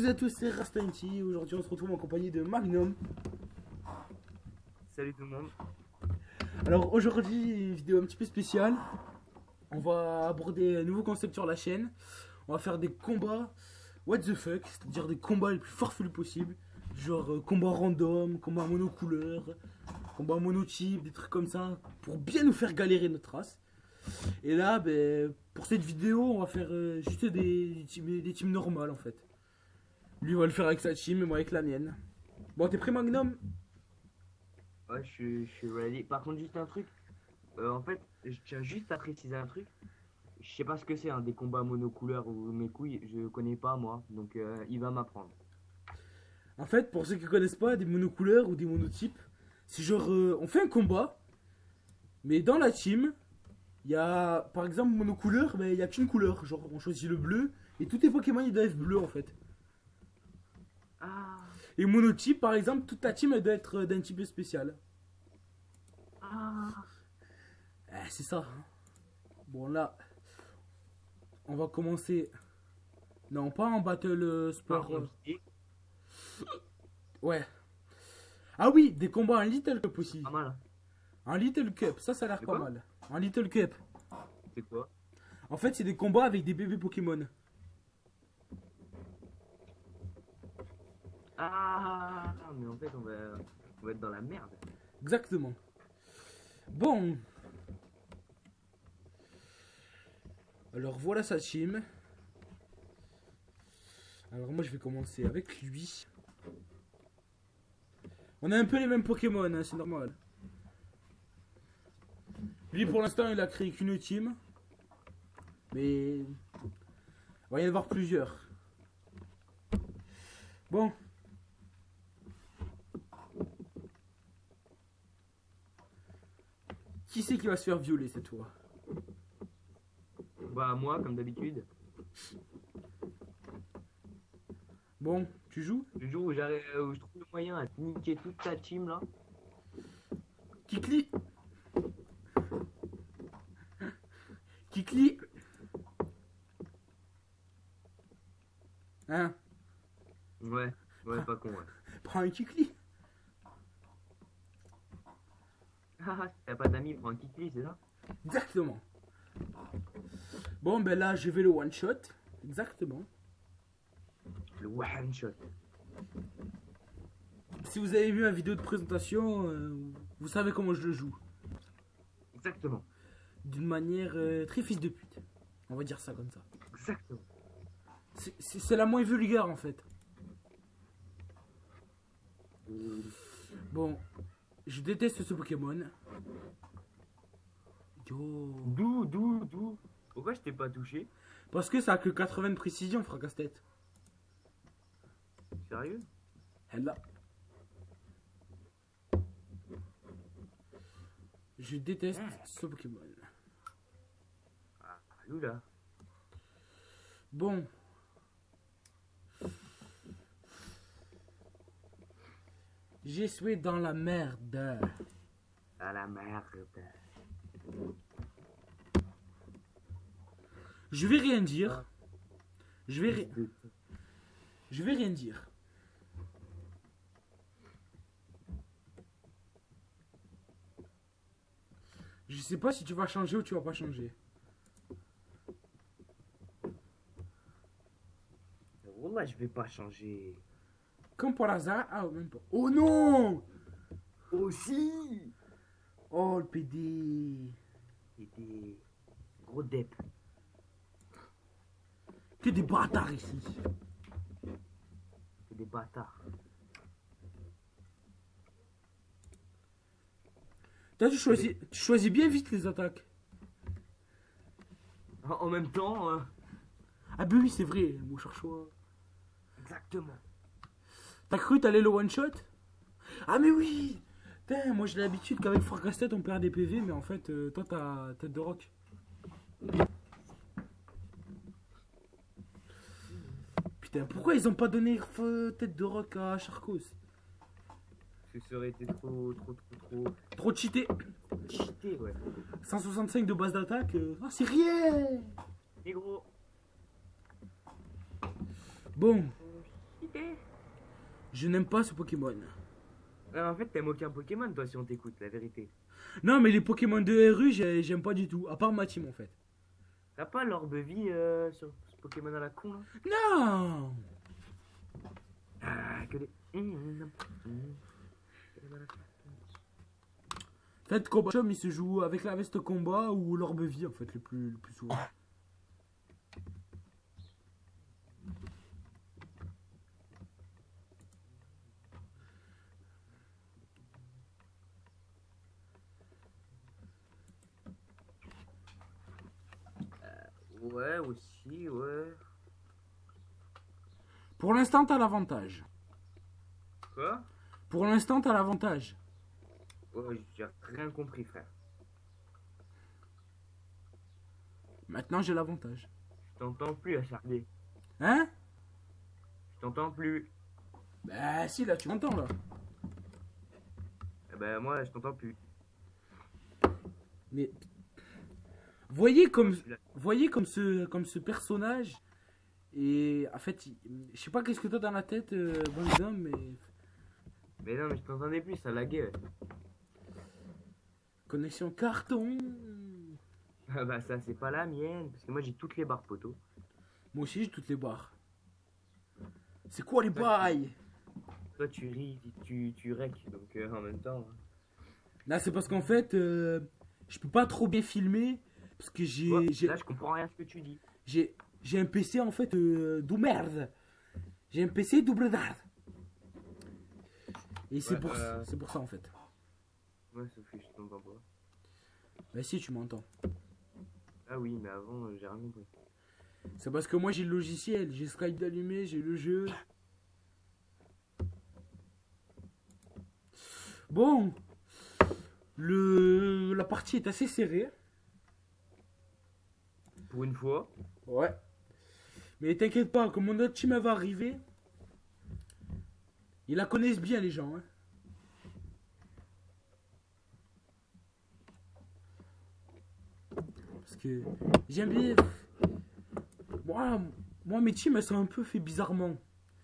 toutes et à tous, c'est Rastanti. Aujourd'hui, on se retrouve en compagnie de Magnum. Salut tout le monde. Alors, aujourd'hui, une vidéo un petit peu spéciale. On va aborder un nouveau concept sur la chaîne. On va faire des combats what the fuck, c'est-à-dire des combats les plus farfelus possibles. Genre combat random, combat monocouleur, combat monotype, des trucs comme ça. Pour bien nous faire galérer notre race. Et là, pour cette vidéo, on va faire juste des teams normales en fait. Lui va le faire avec sa team et moi avec la mienne. Bon, t'es prêt, Magnum? Ouais, je suis ready. Par contre, juste un truc. En fait, je tiens juste à préciser un truc. Je sais pas ce que c'est, hein, des combats monocouleurs ou mes couilles. Je connais pas moi. Donc, il va m'apprendre. En fait, pour ceux qui connaissent pas, des monocouleurs ou des monotypes, c'est genre on fait un combat, mais dans la team, il y a par exemple monocouleur, il y a qu'une couleur. Genre on choisit le bleu et tous les Pokémon ils doivent être bleus en fait. Ah, Et monotype, par exemple, toute ta team elle doit être d'un type spécial. ah. C'est ça. Hein. Bon là, on va commencer. Non, pas en battle sport. Ouais. Ah oui, des combats en Little Cup aussi. Pas mal. En Little Cup, ça a l'air C'est pas quoi mal. En Little Cup. C'est quoi? En fait, c'est des combats avec des bébés Pokémon. Ah, mais en fait, on va être dans la merde. Exactement. Bon. Alors voilà sa team. Alors moi je vais commencer avec lui. On a un peu les mêmes Pokémon, hein, c'est normal. Lui pour l'instant il a créé qu'une team. Mais il va y en avoir plusieurs. Bon. Qui c'est qui va se faire violer cette fois? Bah, moi, comme d'habitude, Bon, tu joues? le jour où où je trouve le moyen à te niquer toute ta team là. Kikli. Kikli. Hein? Ouais, pas con, ouais. Prends un Kikli. Ah, t'as pas d'amis, prends un kikli, c'est ça? Exactement. Bon, là, je vais le one shot. Exactement. Le one shot. Si vous avez vu ma vidéo de présentation, vous savez comment je le joue. Exactement. D'une manière très fils de pute. On va dire ça comme ça. Exactement. C'est la moins vulgaire en fait. Bon, je déteste ce Pokémon. Yo. D'où? Pourquoi je t'ai pas touché? Parce que ça a que 80 de précision, fracasse-tête. Sérieux? Elle là. Je déteste ce Pokémon. Ah, Lula. Bon. J'ai souhaité dans la merde. À la merde. Je vais rien dire. Je vais rien dire. Je sais pas si tu vas changer ou tu vas pas changer. Wallah, je vais pas changer. Comme par hasard. Ah, même pas. Oh non! Aussi! Oh le PD. C'était gros dep. Que des bâtards ici. C'est des bâtards. Toi, tu choisis bien vite les attaques. En même temps, Ah, bah oui, c'est vrai, mon cher choix. exactement. T'as cru t'allais le one shot? Ah, mais oui! Putain, moi j'ai l'habitude qu'avec Fracastet on perd des PV, mais en fait, toi t'as tête de rock. Putain, pourquoi ils ont pas donné tête de rock à Charcos? Ça aurait été trop Trop cheaté. cheaté, ouais. 165 de base d'attaque. Ah, c'est rien! Et gros. Bon, vérité? Je n'aime pas ce Pokémon. Non, en fait, t'aimes aucun Pokémon, toi, si on t'écoute, la vérité. Non, mais les Pokémon de RU, j'aime pas du tout. À part ma team, en fait. T'as pas l'orbe vie sur ce Pokémon à la con, là? Non. Ah, que des... En fait, Combat Chum, il se joue avec la veste combat ou l'orbe vie, en fait, le plus souvent. Ouais, aussi, ouais. Pour l'instant, t'as l'avantage. Quoi? Pour l'instant, t'as l'avantage. Ouais, j'ai rien compris, frère. Maintenant, j'ai l'avantage. Je t'entends plus, HRD. Hein? Je t'entends plus. Bah si, là, tu m'entends, là. Eh ben, moi, je t'entends plus. Mais... Voyez comme, Je suis là. voyez comme ce personnage. Et en fait, je sais pas qu'est-ce que t'as dans la tête, bonhomme, mais... Mais non, mais je t'entendais plus, ça laguait. Ouais. Connexion carton. Ah bah, ça, c'est pas la mienne. Parce que moi, j'ai toutes les barres, poteau. Moi aussi, j'ai toutes les barres. C'est quoi les bails? Toi, tu ris, tu rec. Donc, en même temps. Hein. Là, c'est parce qu'en fait, je peux pas trop bien filmer. Parce que Ouais, là, je comprends rien à ce que tu dis. j'ai un PC en fait de merde. J'ai un PC double dard. Et c'est Ouais, c'est pour ça en fait. Ouais, Sophie, je t'entends pas. Bah si, tu m'entends. Ah oui, mais avant, j'ai rien compris. C'est parce que moi j'ai le logiciel, j'ai Skype allumé, j'ai le jeu. Bon, la partie est assez serrée. Pour une fois. Ouais. Mais t'inquiète pas, comme mon autre team elle va arriver, ils la connaissent bien les gens. Hein. Parce que j'aime bien. Moi, mes teams elles sont un peu fait bizarrement.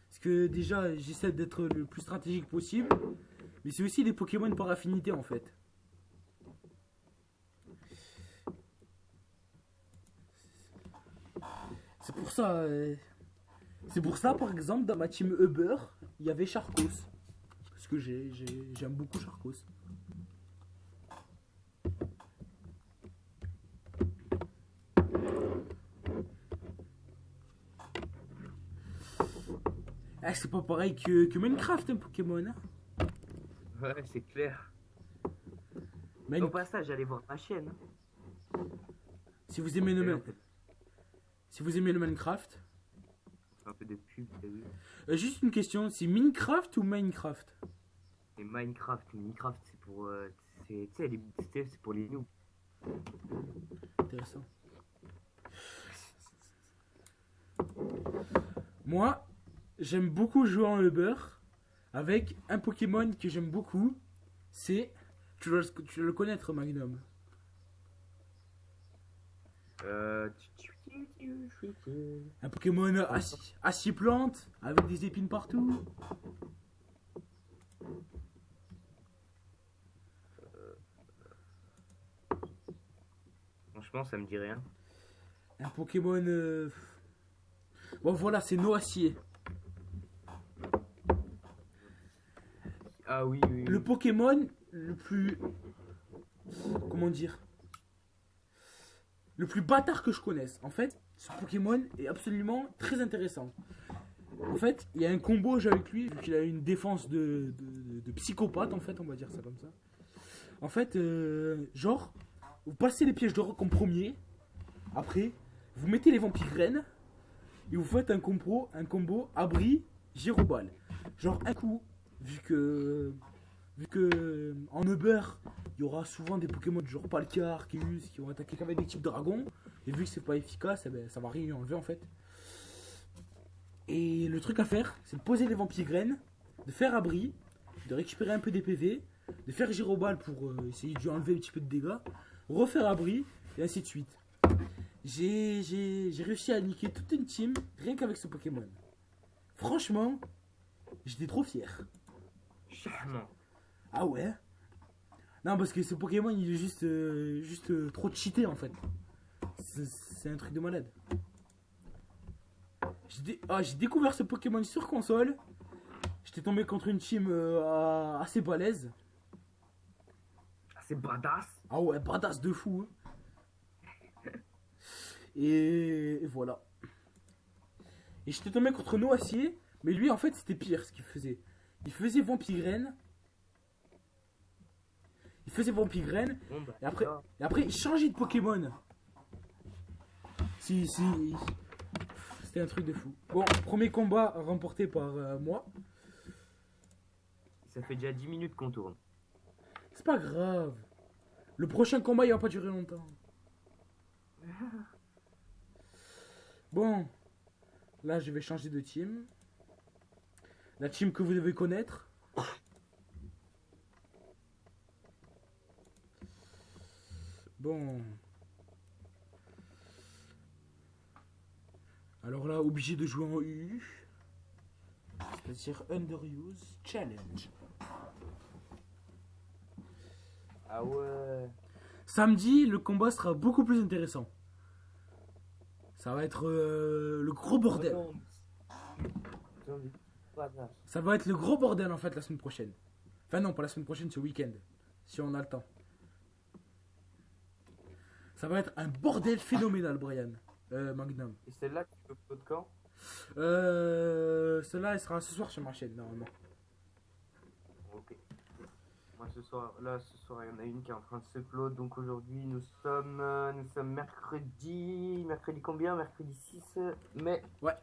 Parce que déjà, j'essaie d'être le plus stratégique possible. Mais c'est aussi des Pokémon par affinité en fait. C'est pour ça. C'est pour ça, par exemple, dans ma team Uber, il y avait Charcos. Parce que j'aime beaucoup Charcos. Ah, c'est pas pareil que Minecraft, un Pokémon. Hein. Ouais, c'est clair. Mine- Au passage, j'allais voir ma chaîne. Si vous aimez le, Et en Min- fait, si vous aimez le Minecraft, un peu de pub, t'as vu. juste une question, c'est Minecraft ou Minecraft? Et Minecraft, c'est pour. Tu sais, c'est pour les noobs. Intéressant. Moi, j'aime beaucoup jouer en Uber avec un Pokémon que j'aime beaucoup. C'est. Tu dois le connaître, Magnum. Un Pokémon acier plante avec des épines partout. Franchement, ça me dit rien. Un Pokémon. Bon, voilà, c'est Noacier. Ah oui, oui. Le Pokémon le plus. Comment dire? Le plus bâtard que je connaisse. En fait, ce Pokémon est absolument très intéressant. En fait, il y a un combo j'ai avec lui, vu qu'il a une défense de psychopathe, en fait, on va dire ça comme ça. En fait, genre, vous passez les pièges de roc en premier, après, vous mettez les vampires graines, et vous faites un combo abri, gyroball. Genre, un coup, vu que en Uber, il y aura souvent des Pokémon du genre Palkia, Arceus, qui vont attaquer qu'avec des types dragons, et vu que c'est pas efficace, eh ben, ça va rien lui enlever en fait. Et le truc à faire, c'est de poser les vampires graines, de faire abri, de récupérer un peu des PV, de faire gyroball pour essayer de lui enlever un petit peu de dégâts, refaire abri, et ainsi de suite. J'ai réussi à niquer toute une team rien qu'avec ce Pokémon. Franchement, J'étais trop fier. Charmant. Ah ouais? Non, parce que ce Pokémon, il est juste trop cheaté en fait. C'est un truc de malade. J'ai découvert ce Pokémon sur console. J'étais tombé contre une team assez balèze. Ah, c'est badass. Ah ouais, badass de fou. Hein. Et voilà. Et j'étais tombé contre Noacier. Mais lui, en fait, c'était pire ce qu'il faisait. Il faisait Vampigraine. Bon, bah, Et après, ça. il changeait de Pokémon. Si. C'était un truc de fou. Bon, premier combat remporté par moi. Ça fait déjà 10 minutes qu'on tourne. C'est pas grave. Le prochain combat, il va pas durer longtemps. Bon. Là, je vais changer de team. La team que vous devez connaître. Bon. Alors là, obligé de jouer en U. C'est-à-dire Underuse Challenge. Ah ouais. Samedi, le combat sera beaucoup plus intéressant. Ça va être le gros bordel. Ça va être le gros bordel en fait la semaine prochaine. Enfin non, pas la semaine prochaine, ce week-end. Si on a le temps. Ça va être un bordel phénoménal, Brian. Magnum. Et celle-là, tu peux de quand? Celle-là, elle sera ce soir sur ma chaîne, normalement. Ok. Moi ce soir, il y en a une qui est en train de se upload. Donc aujourd'hui, nous sommes mercredi. Mercredi combien? Mercredi 6 mai. Ouais.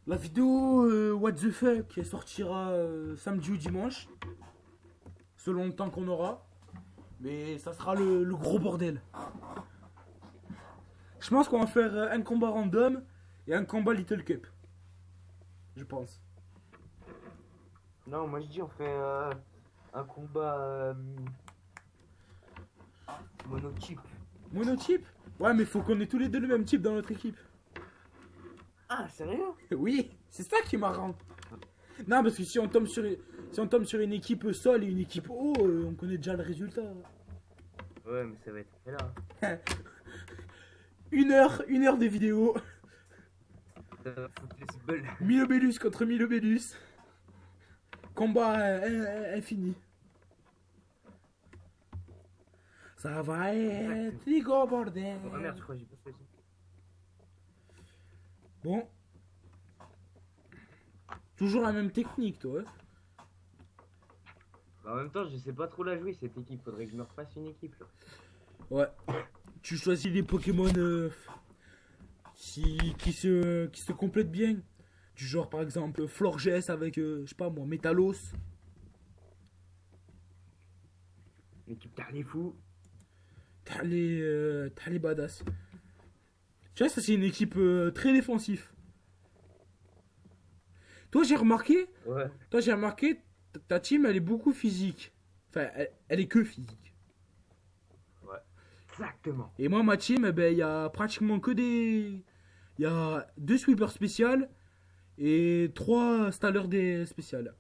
La vidéo What the fuck elle sortira samedi ou dimanche. Selon le temps qu'on aura. Mais ça sera le gros bordel. Je pense qu'on va faire un combat random et un combat Little Cup. Je pense. Non, moi je dis on fait un combat monotype. Monotype? Ouais, mais faut qu'on ait tous les deux le même type dans notre équipe. Ah, sérieux? Oui, c'est ça qui est marrant. Non, parce que si on tombe sur une équipe sol et une équipe haut, on connaît déjà le résultat. Ouais, mais ça va être là. Une heure de vidéo. Ça va foutre les sbulls. Milobellus contre Milobellus. Combat infini. Ça va être des gros bordel. Oh merde, je crois que j'ai pas fait ça. Bon. Toujours la même technique, toi. Bah, en même temps, je sais pas trop la jouer cette équipe. Faudrait que je me refasse une équipe là. Ouais. Tu choisis les Pokémon qui se complètent bien. Du genre, par exemple, Florges avec, je sais pas moi, Métalos. L'équipe Tarlifou. T'as les badass. Tu vois, ça c'est une équipe très défensive. Toi, j'ai remarqué, Ouais. ta team, elle est beaucoup physique. Enfin, elle est que physique. Ouais. Exactement. Et moi, ma team, eh ben, il y a pratiquement que des... Il y a 2 sweepers spéciales et 3 stallers des spéciales.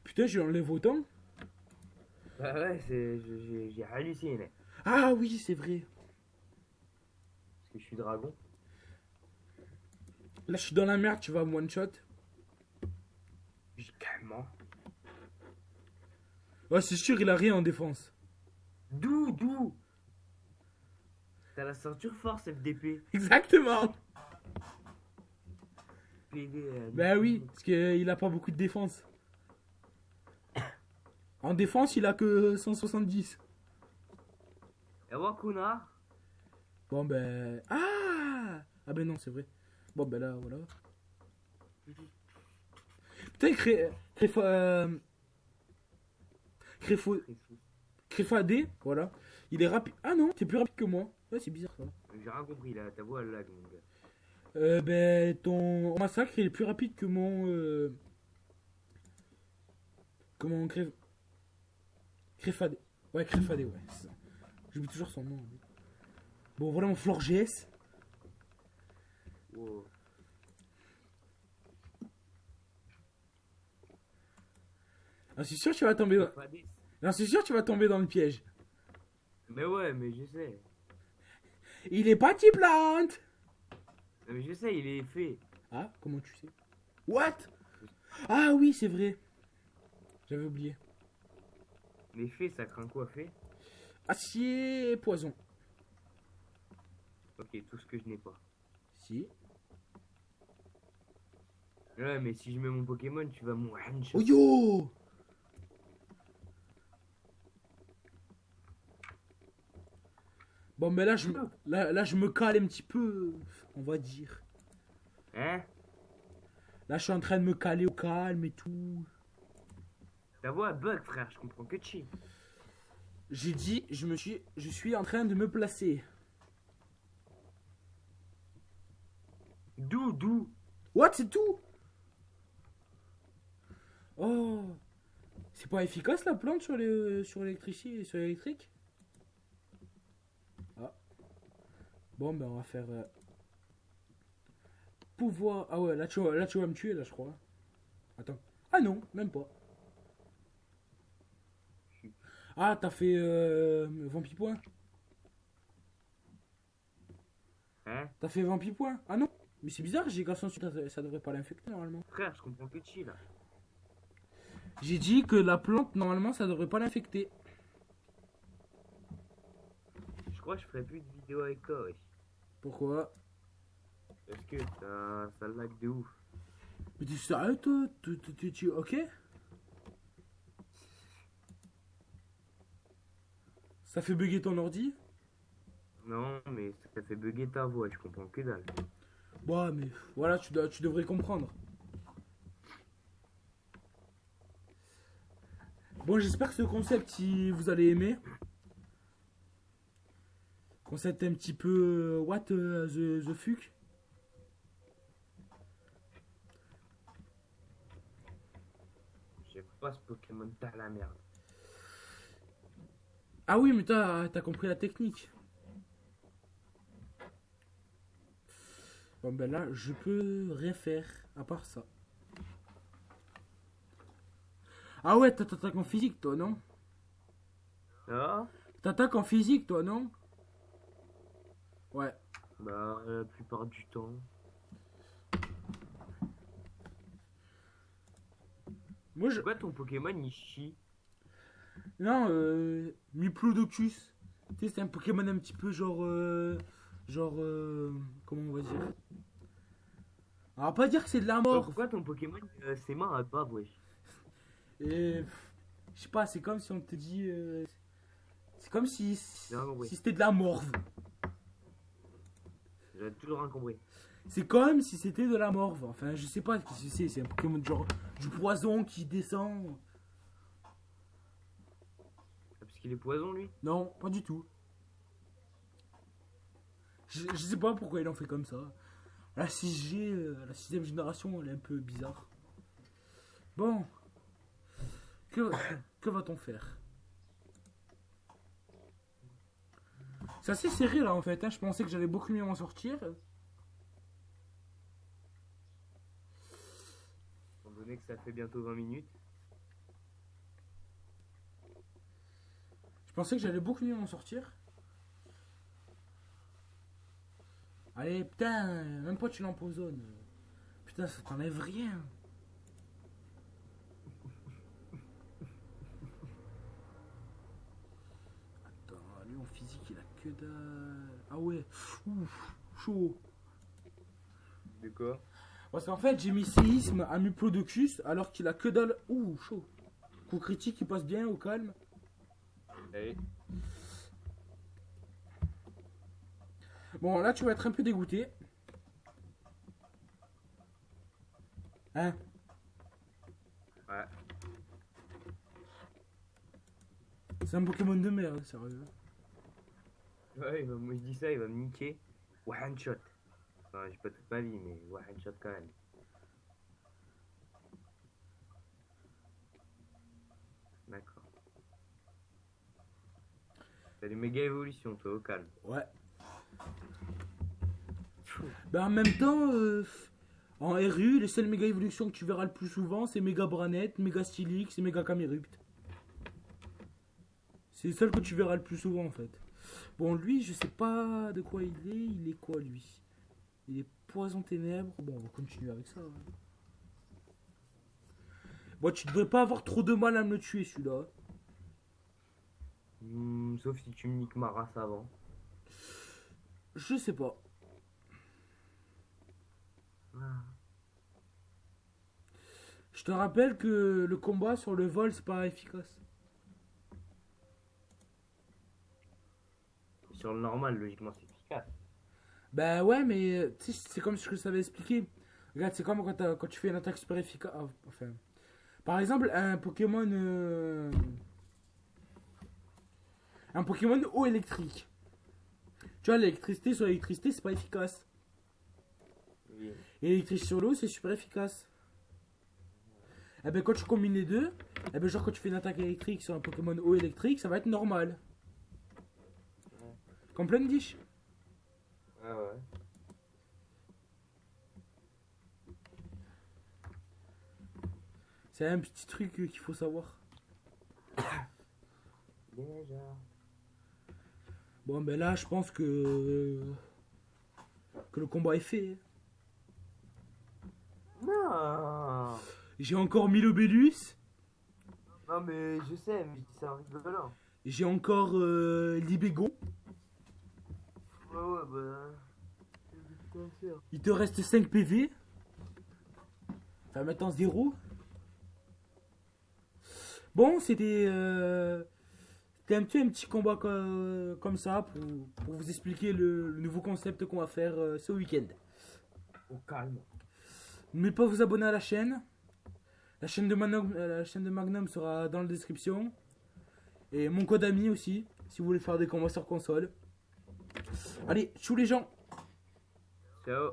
Putain, je enlève autant. Bah ouais, j'ai halluciné. Ah oui, c'est vrai. Parce que je suis dragon. Là, je suis dans la merde, tu vas me one shot. Calmement. Ouais, c'est sûr, il a rien en défense. D'où T'as la ceinture force FDP. Exactement. PD, Bah oui, parce qu'il a pas beaucoup de défense. En défense, il a que 170. Et Wakuna. Bon ben... Ah ben non, c'est vrai. Bon ben là, voilà. Putain, Créfadé, voilà. Il est rapide. Ah non, t'es plus rapide que moi. Ouais, c'est bizarre ça. J'ai rien compris là, ta voix elle lag mon gars. Ben, ton massacre il est plus rapide que mon. Que mon Créfadé. Ouais, Créfadé, ouais, c'est ça. J'oublie toujours son nom. Bon, voilà mon Flore GS. Wow. Ah, c'est sûr que tu vas tomber. Pas des- Non, c'est sûr que tu vas tomber dans le piège. Mais ouais, mais je sais. Il est pas type plante. Mais je sais, il est fait. Ah, comment tu sais? What? Ah oui, c'est vrai. J'avais oublié. Les fées, ça craint quoi, fait? Acier et poison. Ok, tout ce que je n'ai pas. Si. Ouais, mais si je mets mon Pokémon, tu vas mon one-shot. Oh yo! Bon, mais là, là, je me cale un petit peu, on va dire. Hein? Là, je suis en train de me caler au calme et tout. Ta voix bug, frère, je comprends que chi. J'ai dit, je suis en train de me placer. D'où? What, c'est tout? Oh, c'est pas efficace la plante sur l'électricité, sur l'électrique? Ah, bon, ben on va faire pouvoir. Ah ouais, là tu vas me tuer là, je crois. Attends. Ah non, même pas. Ah, t'as fait Vampipoint. Hein? T'as fait Vampipoint. Ah non, mais c'est bizarre, j'ai garçon, ça devrait pas l'infecter normalement. Frère, je comprends que chi, là. J'ai dit que la plante, normalement, ça devrait pas l'infecter. Je crois que je ferai plus de vidéos avec toi, wesh. Pourquoi? Parce que ça lag de ouf. Mais t'es sérieux, toi? Ok? Ça fait bugger ton ordi? Non, mais ça fait bugger ta voix, je comprends que dalle. Bah, mais voilà, tu devrais comprendre. Bon, j'espère que ce concept, vous allez aimer. Concept un petit peu what the fuck. J'ai pas ce Pokémon, t'as la merde. Ah oui, mais t'as compris la technique. Bon, ben là, je peux rien faire à part ça. Ah ouais, t'attaques en physique, toi, non? Ah? T'attaques en physique, toi, non? Ouais. Bah, la plupart du temps. Moi, je... Pourquoi ton Pokémon il chie? Non, Miplodocus. Tu sais, c'est un Pokémon un petit peu genre... comment on va dire? On va pas dire que c'est de la mort. Pourquoi ton Pokémon ses mains à bave, wesh? Et... Je sais pas, c'est comme si on te dit... c'est comme si... Non, ouais. Si c'était de la morve. J'ai toujours rien compris. C'est comme si c'était de la morve. Enfin, je sais pas ce que c'est. C'est un Pokémon genre du poison qui descend. Ah, parce qu'il est poison, lui? Non, pas du tout. Je sais pas pourquoi il en fait comme ça. La 6G, la sixième génération, elle est un peu bizarre. Bon. Que, que va-t-on faire? C'est assez serré là en fait. Hein. Je pensais que j'allais beaucoup mieux m'en sortir. Étant donné que ça fait bientôt 20 minutes. Je pensais que j'allais beaucoup mieux m'en sortir. Allez, putain, même pas tu l'empoisonnes. Putain, ça t'enlève rien. Attends, lui en physique, il a que dalle. Ah ouais, ouf, chaud. De quoi? Parce qu'en fait, j'ai mis séisme à Miplodocus alors qu'il a que dalle. Ouh, chaud. Coup critique, il passe bien au calme. Allez. Bon, là, tu vas être un peu dégoûté. Hein? Ouais. C'est un Pokémon de merde, sérieux. Ouais, moi je dis ça, il va me niquer. One shot. Enfin, j'ai pas toute ma vie, mais ouais, headshot quand même. D'accord. T'as des méga évolutions, toi, au calme. Ouais. Ben en même temps, en RU, les seules méga évolutions que tu verras le plus souvent, c'est méga Branette, méga Stylix et méga Camerupt. C'est les seuls que tu verras le plus souvent en fait. Bon, lui, je sais pas de quoi il est. Il est quoi lui? Il est poison ténèbres. Bon, on va continuer avec ça. Hein. Bon, tu devrais pas avoir trop de mal à me le tuer celui-là. Sauf si tu me niques ma race avant. Je sais pas. Ah. Je te rappelle que le combat sur le vol, c'est pas efficace. Sur le normal, logiquement, c'est efficace. Bah ouais, mais tu sais, c'est comme ce que je t'avais expliqué. Regarde, c'est comme quand tu fais une attaque super efficace. Enfin, par exemple, un Pokémon eau électrique. Tu vois, l'électricité sur l'électricité, c'est pas efficace. Oui. Et l'électricité sur l'eau, c'est super efficace. Et ben quand tu combines les deux, et ben genre quand tu fais une attaque électrique sur un Pokémon eau électrique, ça va être normal. Ouais. Comme plein de dish. Ah ouais. C'est un petit truc qu'il faut savoir. Déjà. Bon ben là, je pense que le combat est fait. Non. J'ai encore Milobellus. Non, mais je sais, mais je dis ça en rigolant. J'ai encore Libégon. Ouais, bah. Bien sûr. Il te reste 5 PV. Enfin maintenant 0. Bon, c'était un petit combat comme ça pour vous expliquer le nouveau concept qu'on va faire ce week-end. Au calme. N'oubliez pas de vous abonner à la chaîne. La chaîne de Magnum sera dans la description. Et mon code ami aussi, si vous voulez faire des combats sur console. Allez, chou les gens! Ciao.